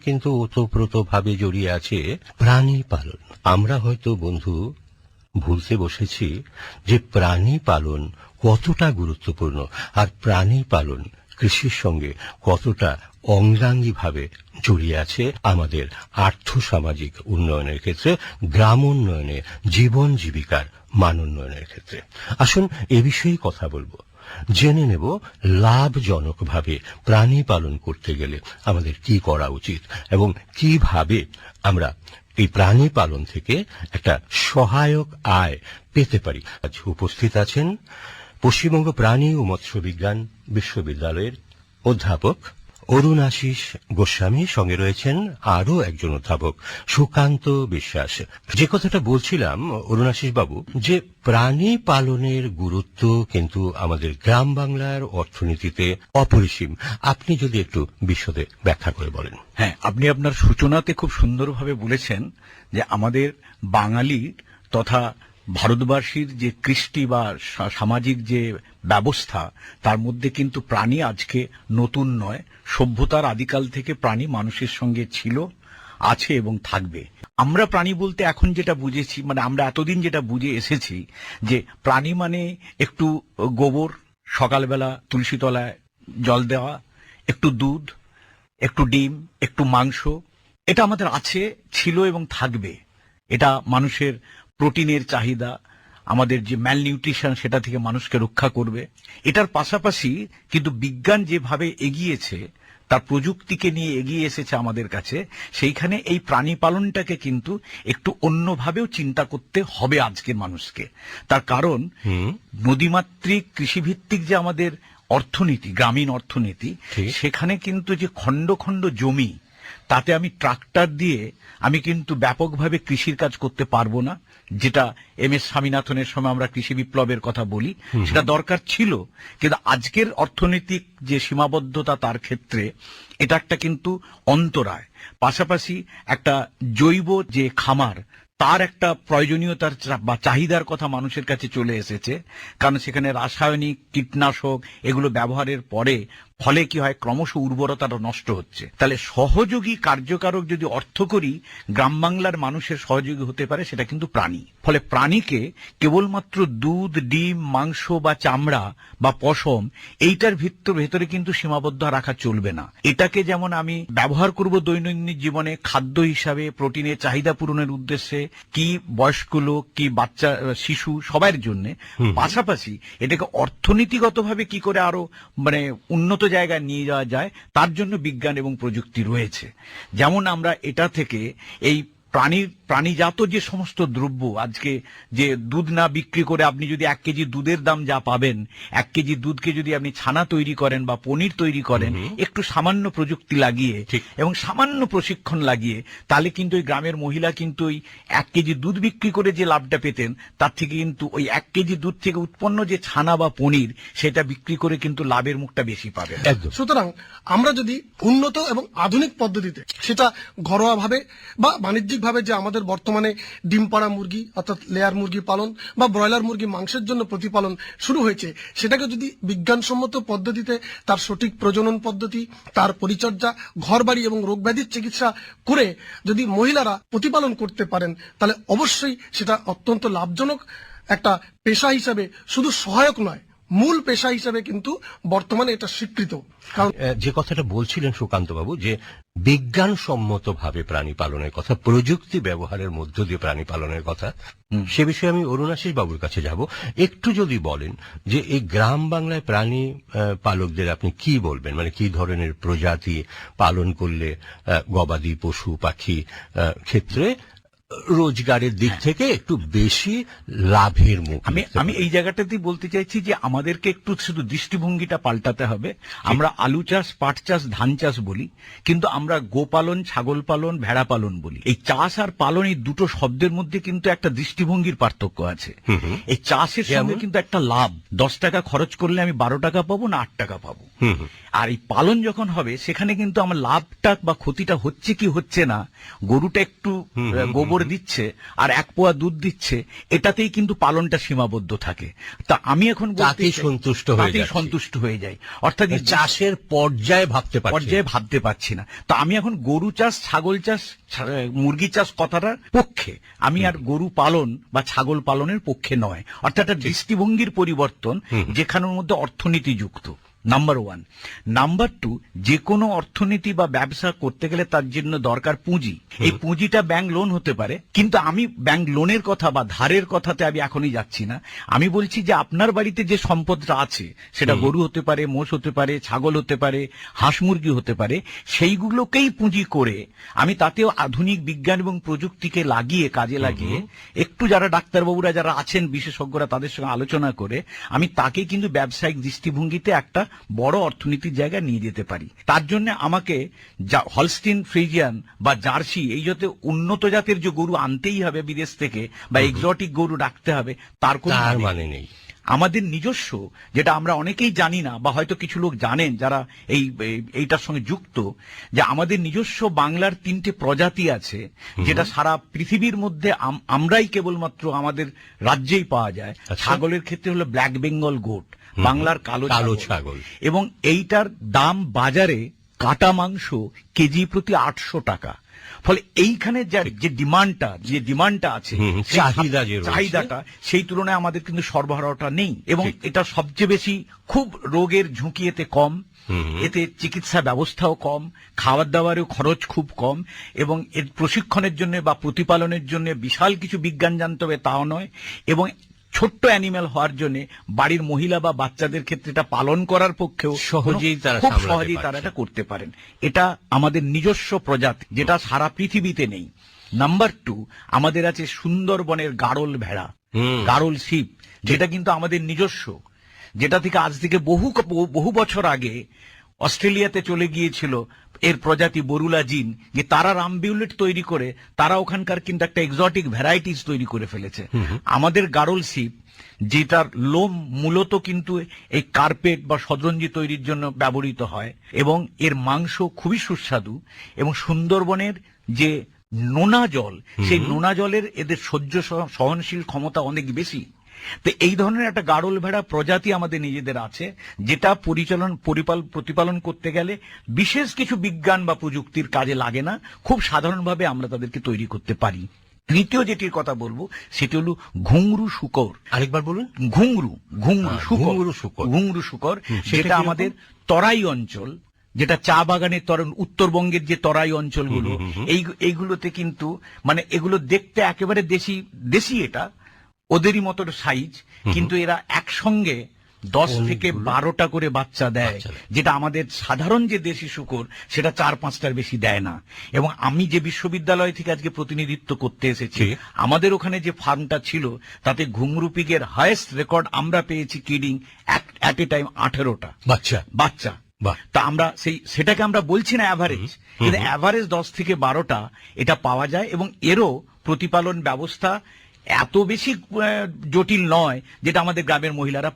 কিন্তু ওতপ্রোতভাবে জড়িয়ে আছে প্রাণী পালন। আমরা হয়তো বন্ধু ভুলতে বসেছি যে প্রাণী পালন কতটা গুরুত্বপূর্ণ, আর প্রাণী পালন কৃষির সঙ্গে কতটা অঙ্গাঙ্গিভাবে জড়িয়ে আছে আমাদের আর্থসামাজিক উন্নয়নের ক্ষেত্রে, গ্রাম উন্নয়নে, জীবন জীবিকার মান উন্নয়নের ক্ষেত্রে। আসুন এ বিষয়ে কথা বলবো, জেনে নেব লাভজনকভাবে প্রাণী পালন করতে গেলে আমাদের কি করা উচিত এবং কিভাবে আমরা এই প্রাণী পালন থেকে একটা সহায়ক আয় পেতে পারি। আজ উপস্থিত আছেন পশ্চিমবঙ্গ প্রাণী ও মৎস্য বিজ্ঞান বিশ্ববিদ্যালয়ের অধ্যাপক অরুণাশিস গোস্বামী, সঙ্গে রয়েছেন আরো একজন অধ্যাপক সুকান্ত বিশ্বাস। যে কথাটা বলছিলাম অরুণাশিস বাবু, যে প্রাণী পালনের গুরুত্ব কিন্তু আমাদের গ্রাম বাংলার অর্থনীতিতে অপরিসীম। আপনি যদি একটু বিশদে ব্যাখ্যা করে বলেন। হ্যাঁ, আপনি আপনার সূচনাতে খুব সুন্দরভাবে বলেছেন যে আমাদের বাঙালির তথা ভারতবাসীর যে কৃষ্টি বা সামাজিক যে ব্যবস্থা, তার মধ্যে কিন্তু প্রাণী আজকে নতুন নয়। সভ্যতার আদিকাল থেকে প্রাণী মানুষের সঙ্গে ছিল, আছে এবং থাকবে। আমরা প্রাণী বলতে এখন যেটা বুঝেছি, মানে আমরা এতদিন যেটা বুঝে এসেছি যে প্রাণী মানে একটু গোবর, সকালবেলা তুলসী তলায় জল দেওয়া, একটু দুধ, একটু ডিম, একটু মাংস, এটা আমাদের আছে, ছিল এবং থাকবে। এটা মানুষের প্রোটিনের চাহিদা, আমাদের যে ম্যালনিউট্রিশন, সেটা থেকে মানুষকে রক্ষা করবে। এটার পাশাপাশি কিন্তু বিজ্ঞান যেভাবে এগিয়েছে, তার প্রযুক্তিকে নিয়ে এগিয়ে এসেছে আমাদের কাছে, সেইখানে এই প্রাণী পালনটাকে কিন্তু একটু অন্যভাবেও চিন্তা করতে হবে আজকের মানুষকে। তার কারণ নদীমাতৃক কৃষিভিত্তিক যে আমাদের অর্থনীতি, গ্রামীণ অর্থনীতি, সেখানে কিন্তু যে খণ্ড খণ্ড জমি, তাতে আমি ট্রাক্টর দিয়ে আমি কিন্তু ব্যাপকভাবে কৃষির কাজ করতে পারবো না। যেটা এম.এস. স্বামীনাথনের সময় আমরা কৃষি বিপ্লবের কথা বলি, সেটা দরকার ছিল, কিন্তু আজকের অর্থনৈতিক যে সীমাবদ্ধতা, তার ক্ষেত্রে এটা একটা কিন্তু অন্তরায়। পাশাপাশি একটা জৈব যে খামার, তার একটা প্রয়োজনীয়তার বা চাহিদার কথা মানুষের কাছে চলে এসেছে। কারণ সেখানে রাসায়নিক কীটনাশক এগুলো ব্যবহারের পরে ফলে কি হয়, ক্রমশ উর্বরতাটা নষ্ট হচ্ছে। তাহলে সহযোগী কার্যকারক যদি অর্থ করি গ্রাম বাংলার মানুষের সহযোগী হতে পারে, সেটা কিন্তু প্রাণী। ফলে প্রাণীকে কেবলমাত্র দুধ, ডিম, মাংস বা চামড়া বা পশম, এইটার ভেতরে কিন্তু সীমাবদ্ধ রাখা চলবে না। এটাকে যেমন আমি ব্যবহার করব দৈনন্দিন জীবনে খাদ্য হিসাবে, প্রোটিনের চাহিদা পূরণের উদ্দেশ্যে, কি বয়স্ক লোক, কি বাচ্চা, শিশু, সবার জন্য, পাশাপাশি এটাকে অর্থনীতিগতভাবে কি করে আরো মানে উন্নত জায়গায় নিয়ে যাওয়া যায়, তার জন্য বিজ্ঞান এবং প্রযুক্তি রয়েছে। যেমন আমরা এটা থেকে এই প্রাণীজাত যে সমস্ত দ্রব্য, আজকে যে দুধ না বিক্রি করে আপনি যদি 1 কেজি দুধের দাম যা পাবেন, 1 কেজি দুধকে যদি আপনি ছানা তৈরি করেন বা পনির তৈরি করেন, একটু সামান্য প্রযুক্তি লাগিয়ে এবং সামান্য প্রশিক্ষণ লাগিয়ে, তাহলে কিন্তু ওই গ্রামের মহিলা কিন্তু ওই 1 কেজি দুধ বিক্রি করে যে লাভটা পেতেন, তার থেকে কিন্তু ওই 1 কেজি দুধ থেকে উৎপন্ন যে ছানা বা পনির, সেটা বিক্রি করে কিন্তু লাভের মুখটা বেশি পাবেন। সুতরাং আমরা যদি উন্নত এবং আধুনিক পদ্ধতিতে, সেটা ঘরোয়া ভাবে বা বাণিজ্যিক ভাবে, যে আমাদের বর্তমানে ডিম পাড়া মুরগি অর্থাৎ লেয়ার মুরগি পালন বা ব্রয়লার মুরগি মাংসের জন্য প্রতিপালন শুরু হয়েছে, সেটাকে যদি বিজ্ঞানসম্মত পদ্ধতিতে তার সঠিক প্রজনন পদ্ধতি, তার পরিচর্যা, ঘরবাড়ি এবং রোগ ব্যাধির চিকিৎসা করে যদি মহিলারা প্রতিপালন করতে পারেন, তাহলে অবশ্যই সেটা অত্যন্ত লাভজনক একটা পেশা হিসাবে, শুধু সহায়ক নয়, মূল পেশা হিসাবে কিন্তু বর্তমানে এটা স্বীকৃত। কারণ যে কথাটা বলছিলেন সুকান্ত বাবু, যে বিজ্ঞানসম্মত ভাবে প্রাণী পালনের কথা, প্রযুক্তি ব্যবহারের মধ্য দিয়ে প্রাণী পালনের কথা, সে বিষয়ে আমি অরুণাশিস বাবুর কাছে যাব। একটু যদি বলেন যে এই গ্রাম বাংলায় প্রাণী পালকদের আপনি কি বলবেন, মানে কি ধরনের প্রজাতি পালন করলে গবাদি পশু পাখি ক্ষেত্রে রোজগারের দিক থেকে একটু বেশি লাভের মুখ। আমি এই জায়গাটাতেই বলতে চাইছি যে আমাদেরকে একটু শুধু দৃষ্টিভঙ্গিটা পাল্টাতে হবে। আমরা আলু চাষ, পাট চাষ, ধান চাষ বলি, কিন্তু আমরা গোপালন, ছাগল পালন, ভেড়া পালন বলি। এই চাষ আর পালন, এই দুটো শব্দের মধ্যে কিন্তু একটা দৃষ্টিভঙ্গির পার্থক্য আছে। এই চাষের সঙ্গে কিন্তু একটা লাভ, 10 টাকা খরচ করলে আমি 12 টাকা পাবো না 8 টাকা পাবো। আর এই পালন যখন হবে, সেখানে কিন্তু আমার লাভটা বা ক্ষতিটা হচ্ছে কি হচ্ছে না, গরুটা একটু গোবর গোবর দিচ্ছে আর 1 পোয়া দুধ দিচ্ছে, এটাতেই কিন্তু পালনটা সীমাবদ্ধ থাকে। তা আমি এখন বলতে তাতেই চাই, সন্তুষ্ট হয়ে তাতেই যাচ্ছি। সন্তুষ্ট হয়ে যাই, অর্থাৎ এই চাষের পর্যায়ে ভাবতে পারছি না। তো আমি এখন গরু চাষ, ছাগল চাষ, মুরগি চাষ কথাটার পক্ষে, আমি আর গরু পালন বা ছাগল পালনের পক্ষে নয়। অর্থাৎ একটা দৃষ্টিভঙ্গির পরিবর্তন, যেখানের মধ্যে অর্থনীতি যুক্ত, নাম্বার 1। নাম্বার 2, যে কোনো অর্থনীতি বা ব্যবসা করতে গেলে তার জন্য দরকার পুঁজি। এই পুঁজিটা ব্যাংক লোন হতে পারে, কিন্তু আমি ব্যাংক লোনের কথা বা ধারের কথাতে আমি এখনই যাচ্ছি না। আমি বলছি যে আপনার বাড়িতে যে সম্পদটা আছে, সেটা গরু হতে পারে, মোষ হতে পারে, ছাগল হতে পারে, হাঁস মুরগি হতে পারে, সেইগুলোকেই পুঁজি করে আমি তাতেও আধুনিক বিজ্ঞান এবং প্রযুক্তিকে কাজে লাগিয়ে একটু যারা ডাক্তারবাবুরা যারা আছেন বিশেষজ্ঞরা তাদের সঙ্গে আলোচনা করে আমি তাকে কিন্তু ব্যবসায়িক দৃষ্টিভঙ্গিতে একটা বড় অর্থনীতির জায়গায় নিয়ে যেতে পারি। তার জন্য আমাকে হলস্টিন ফ্রিজিয়ান বা জার্সি এই জাতীয় উন্নত জাতের যে গরু আনতেই হবে বিদেশ থেকে, বা এক্সোটিক গরু রাখতে হবে, তার কোনো মানে নেই। আমাদের নিজস্ব, যেটা আমরা অনেকেই জানি না, বা হয়তো কিছু লোক জানেন যারা এইটার সঙ্গে যুক্ত, যে আমাদের নিজস্ব বাংলার 3টে প্রজাতি আছে, যেটা সারা পৃথিবীর মধ্যে আমরাই কেবলমাত্র আমাদের রাজ্যেই পাওয়া যায়। ছাগলের ক্ষেত্রে হলো ব্ল্যাক বেঙ্গল গোট, বাংলার কালো ছাগল, এবং এইটার দাম বাজারে কাটা মাংস কেজি প্রতি 800 টাকা। ফলে এইখানে যে ডিমান্ডটা আছে, চাহিদাটা, সেই তুলনায় আমাদের কিন্তু সরবরাহটা নেই, এবং এটা সবচেয়ে বেশি খুব রোগের ঝুঁকি এতে কম, এতে চিকিৎসা ব্যবস্থাও কম, খাবার দাবারেও খরচ খুব কম, এবং এর প্রশিক্ষণের জন্য বা প্রতিপালনের জন্য বিশাল কিছু বিজ্ঞান জানতে হবে তাও নয়, এবং ছোট্ট অ্যানিম্যাল হওয়ার জন্য বাড়ির মহিলা বা বাচ্চাদের ক্ষেত্রে এটা পালন করার পক্ষেও সহজেই তারা এটা করতে পারেন। এটা আমাদের নিজস্ব প্রজাতি, যেটা সারা পৃথিবীতে নেই। নাম্বার 2, আমাদের আছে সুন্দরবনের গাড়ল ভেড়া, গাড়ল শিপ, যেটা কিন্তু আমাদের নিজস্ব, যেটা থেকে আজ থেকে বহু বছর আগে অস্ট্রেলিয়াতে চলে গিয়েছিল এর প্রজাতি বরুলা জিন, যে তারা রামবিউলেট তৈরি করে তারা ওখানকার কিন্তু একটা এক্সোটিক ভ্যারাইটিস তৈরি করে ফেলেছে। আমাদের গাড়ল শিপ, যেটার লোম মূলত কিন্তু এই কার্পেট বা শতরঞ্জি তৈরির জন্য ব্যবহৃত হয়, এবং এর মাংস খুবই সুস্বাদু, এবং সুন্দরবনের যে নোনা জল, সেই নোনা জলের এদের সহনশীল ক্ষমতা অনেক বেশি। তো এই ধরনের একটা গাড়ল ভেড়া প্রজাতি আমাদের নিজেদের আছে, যেটা প্রতিপালন করতে গেলে বিশেষ কিছু বিজ্ঞান বা প্রযুক্তির কাজে লাগে না, খুব সাধারণভাবে আমরা তাদেরকে তৈরি করতে পারি। তৃতীয় যেটির কথা বলবো সেটি হলো ঘুংরু শুকর। আরেকবার বলুন। ঘুংরু শুকর, যেটা আমাদের তরাই অঞ্চল, যেটা চা বাগানের উত্তরবঙ্গের যে তরাই অঞ্চলগুলো, এইগুলোতে কিন্তু মানে এগুলো দেখতে একেবারে দেশি, এটা ওদেরই মতো সাইজ, কিন্তু এরা একসঙ্গে 10 থেকে 12টা করে বাচ্চা দেয়, যেটা আমাদের সাধারণ যে দেশি শুকর সেটা 4-5টার বেশি দেয় না। এবং আমি যে বিশ্ববিদ্যালয় থেকে আজকে প্রতিনিধিত্ব করতে এসেছি, আমাদের ওখানে যে ফার্মটা ছিল তাতে ঘুংরু পিগের হাইয়েস্ট রেকর্ড আমরা পেয়েছি কিডিং এট এ টাইম 18টা বাচ্চা। তা আমরা সেটাকে আমরা বলছি না অ্যাভারেজ, কিন্তু অ্যাভারেজ 10 থেকে 12টা এটা পাওয়া যায়, এবং এরও প্রতিপালন ব্যবস্থা এত বেশি জটিল নয়, যেটা আমাদের গ্রামের মহিলারা